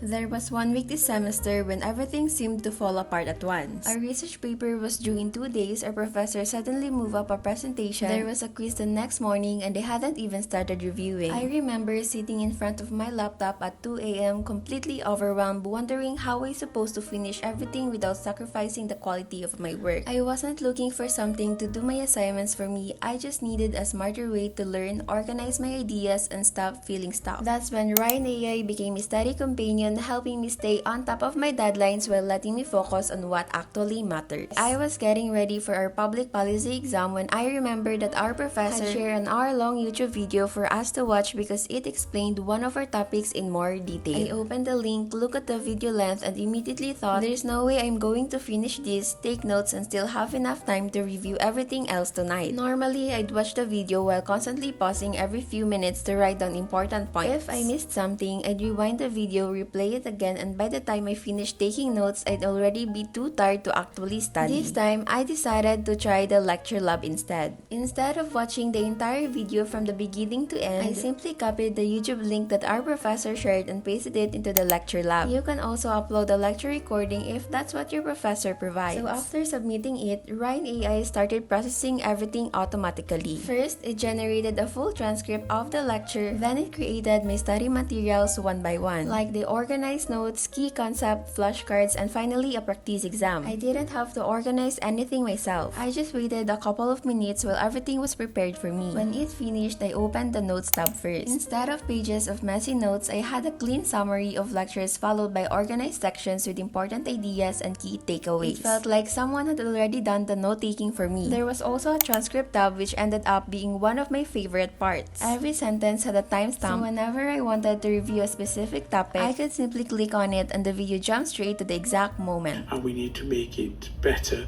There was 1 week this semester when everything seemed to fall apart at once. Our research paper was due in 2 days, our professor suddenly moved up a presentation, there was a quiz the next morning, and they hadn't even started reviewing. I remember sitting in front of my laptop at 2 a.m. completely overwhelmed, wondering how I was supposed to finish everything without sacrificing the quality of my work. I wasn't looking for something to do my assignments for me, I just needed a smarter way to learn, organize my ideas, and stop feeling stuck. That's when Ryne AI became a study companion, helping me stay on top of my deadlines while letting me focus on what actually matters. I was getting ready for our public policy exam when I remembered that our professor had shared an hour-long YouTube video for us to watch because it explained one of our topics in more detail. I opened the link, looked at the video length, and immediately thought, there's no way I'm going to finish this, take notes, and still have enough time to review everything else tonight. Normally, I'd watch the video while constantly pausing every few minutes to write down important points. If I missed something, I'd rewind the video, replay it again, and by the time I finished taking notes, I'd already be too tired to actually study. This time, I decided to try the lecture lab instead. Instead of watching the entire video from the beginning to end, I simply copied the YouTube link that our professor shared and pasted it into the lecture lab. You can also upload a lecture recording if that's what your professor provides. So after submitting it, Ryne AI started processing everything automatically. First, it generated a full transcript of the lecture, then it created my study materials one by one, like the organized notes, key concept, flashcards, and finally a practice exam. I didn't have to organize anything myself. I just waited a couple of minutes while everything was prepared for me. When it finished, I opened the notes tab first. Instead of pages of messy notes, I had a clean summary of lectures followed by organized sections with important ideas and key takeaways. It felt like someone had already done the note-taking for me. There was also a transcript tab which ended up being one of my favorite parts. Every sentence had a timestamp, so whenever I wanted to review a specific topic, I could simply click on it and the video jumped straight to the exact moment. And we need to make it better.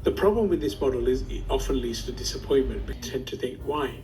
The problem with this model is it often leads to disappointment. We tend to think, why?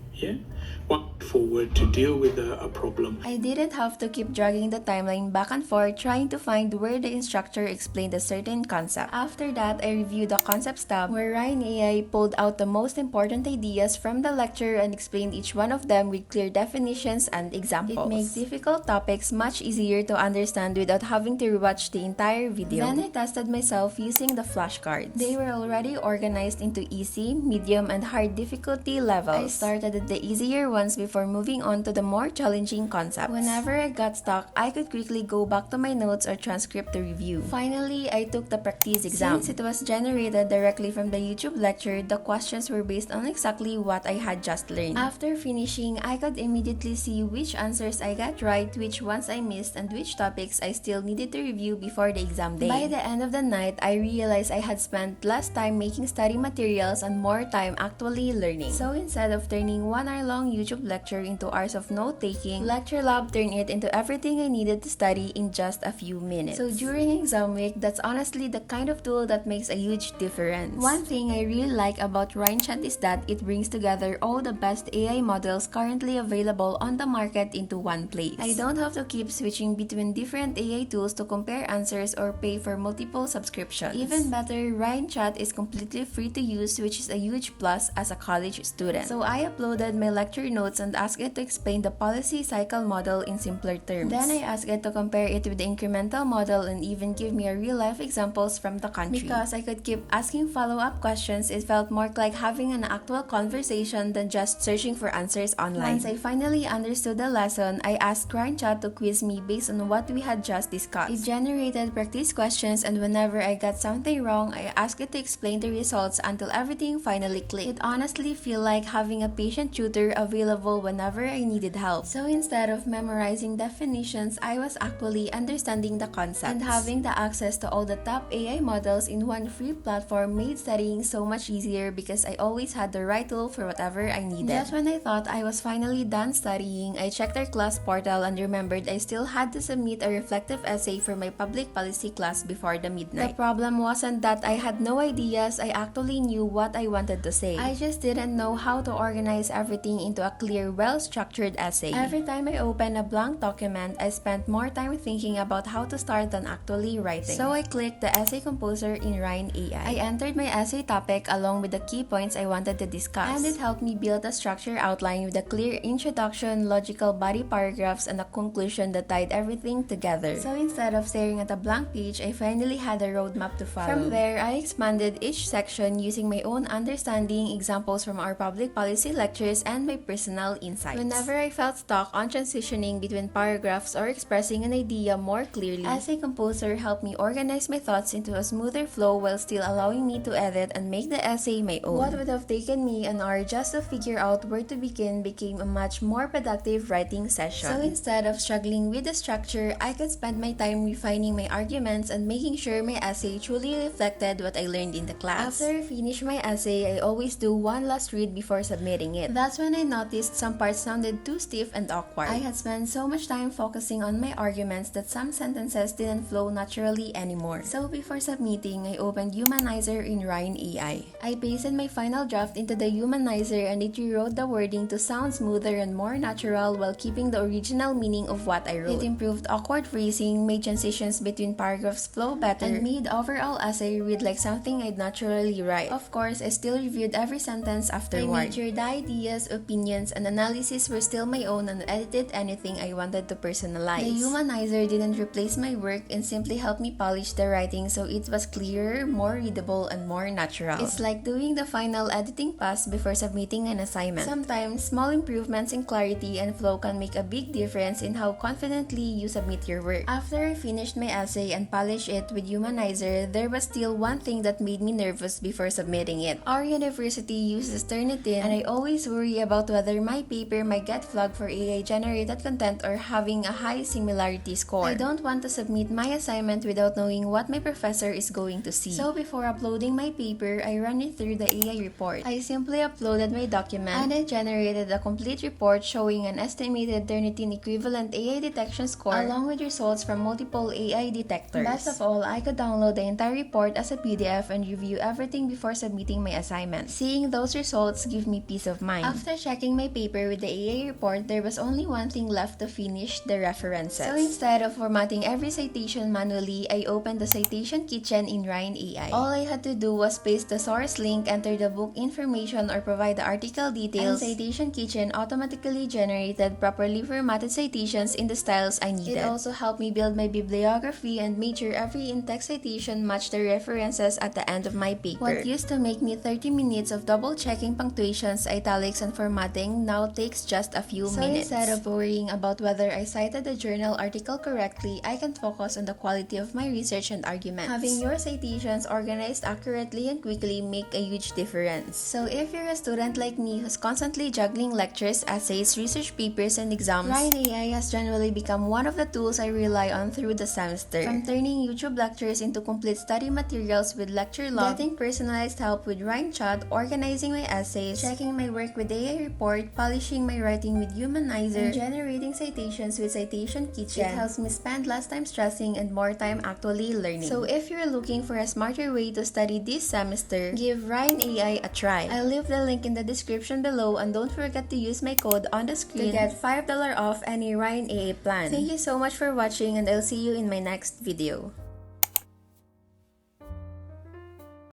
What forward to deal with a problem. I didn't have to keep dragging the timeline back and forth trying to find where the instructor explained a certain concept. After that, I reviewed the concepts tab where Ryne AI pulled out the most important ideas from the lecture and explained each one of them with clear definitions and examples. It makes difficult topics much easier to understand without having to rewatch the entire video. Then I tested myself using the flashcards. They were already organized into easy, medium, and hard difficulty levels. I started at the easier ones before moving on to the more challenging concepts. Whenever I got stuck, I could quickly go back to my notes or transcript to review. Finally, I took the practice exam. Since it was generated directly from the YouTube lecture, the questions were based on exactly what I had just learned. After finishing, I could immediately see which answers I got right, which ones I missed, and which topics I still needed to review before the exam day. By the end of the night, I realized I had spent less time making study materials and more time actually learning. So instead of turning 1 hour-long YouTube lecture into hours of note-taking, Lecture Lab turned it into everything I needed to study in just a few minutes. So during exam week, that's honestly the kind of tool that makes a huge difference. One thing I really like about Ryne Chat is that it brings together all the best AI models currently available on the market into one place. I don't have to keep switching between different AI tools to compare answers or pay for multiple subscriptions. Even better, Ryne Chat is completely free to use, which is a huge plus as a college student. So I uploaded my lecture notes and asked it to explain the policy cycle model in simpler terms. Then I asked it to compare it with the incremental model and even give me a real-life examples from the country. Because I could keep asking follow-up questions, it felt more like having an actual conversation than just searching for answers online. Once I finally understood the lesson, I asked Ryne Chat to quiz me based on what we had just discussed. It generated practice questions, and whenever I got something wrong, I asked it to explain the results until everything finally clicked. It honestly felt like having a patient tutor available whenever I needed help. So instead of memorizing definitions, I was actually understanding the concepts. And having the access to all the top AI models in one free platform made studying so much easier because I always had the right tool for whatever I needed. Just when I thought I was finally done studying, I checked our class portal and remembered I still had to submit a reflective essay for my public policy class before the midnight. The problem wasn't that I had no ideas, I actually knew what I wanted to say. I just didn't know how to organize everything into a clear, well-structured essay. Every time I open a blank document, I spent more time thinking about how to start than actually writing. So I clicked the essay composer in Ryne AI. I entered my essay topic along with the key points I wanted to discuss, and it helped me build a structure outline with a clear introduction, logical body paragraphs, and a conclusion that tied everything together. So instead of staring at a blank page, I finally had a roadmap to follow. From there, I expanded each section using my own understanding, examples from our public policy lectures, and my personal insights. Whenever I felt stuck on transitioning between paragraphs or expressing an idea more clearly, Essay Composer helped me organize my thoughts into a smoother flow while still allowing me to edit and make the essay my own. What would have taken me an hour just to figure out where to begin became a much more productive writing session. So instead of struggling with the structure, I could spend my time refining my arguments and making sure my essay truly reflected what I learned in the class. After I finish my essay, I always do one last read before submitting it. That's when I noticed some parts sounded too stiff and awkward. I had spent so much time focusing on my arguments that some sentences didn't flow naturally anymore. So before submitting, I opened Humanizer in Ryne AI. I pasted my final draft into the Humanizer and it rewrote the wording to sound smoother and more natural while keeping the original meaning of what I wrote. It improved awkward phrasing, made transitions between paragraphs flow better, and made overall essay read like something I'd naturally write. Of course, I still reviewed every sentence afterward. I made sure the ideas, opinions, and analysis were still my own and edited anything I wanted to personalize. The Humanizer didn't replace my work and simply helped me polish the writing so it was clearer, more readable, and more natural. It's like doing the final editing pass before submitting an assignment. Sometimes, small improvements in clarity and flow can make a big difference in how confidently you submit your work. After I finished my essay and polished it with Humanizer, there was still one thing that made me nervous before submitting it. Our university uses Turnitin, and I always worry about whether my paper might get flagged for AI-generated content or having a high similarity score. I don't want to submit my assignment without knowing what my professor is going to see. So before uploading my paper, I ran it through the AI report. I simply uploaded my document, and it generated a complete report showing an estimated Turnitin equivalent AI detection score along with results from multiple AI detectors. Best of all, I could download the entire report as a PDF and review everything before submitting my assignment. Seeing those results give me peace of mind. After checking my paper with the AI report, there was only one thing left to finish: the references. So instead of formatting every citation manually, I opened the citation kitchen in Ryne AI. All I had to do was paste the source link, enter the book information, or provide the article details, and Citation Kitchen automatically generated properly formatted citations in the styles I needed. It also helped me build my bibliography and made sure every in-text citation matched the references at the end of my paper. What used to make me 30 minutes of double-checking punctuations, italics, and formatting now takes just a few minutes. So instead of worrying about whether I cited the journal article correctly, I can focus on the quality of my research and arguments. Having your citations organized accurately and quickly make a huge difference. So if you're a student like me who's constantly juggling lectures, essays, research papers, and exams, Ryne AI has generally become one of the tools I rely on through the semester. From turning YouTube lectures into complete study materials with lecture log, getting personalized help with Ryne Chat, organizing my essays, checking my work with AI report, polishing my writing with Humanizer, and generating citations with Citation Kitchen, it helps me spend less time stressing and more time actually learning. So if you're looking for a smarter way to study this semester, give Ryne AI a try. I'll leave the link in the description below, and don't forget to use my code on the screen to get $5 off any Ryne AI plan. Thank you so much for watching, and I'll see you in my next video.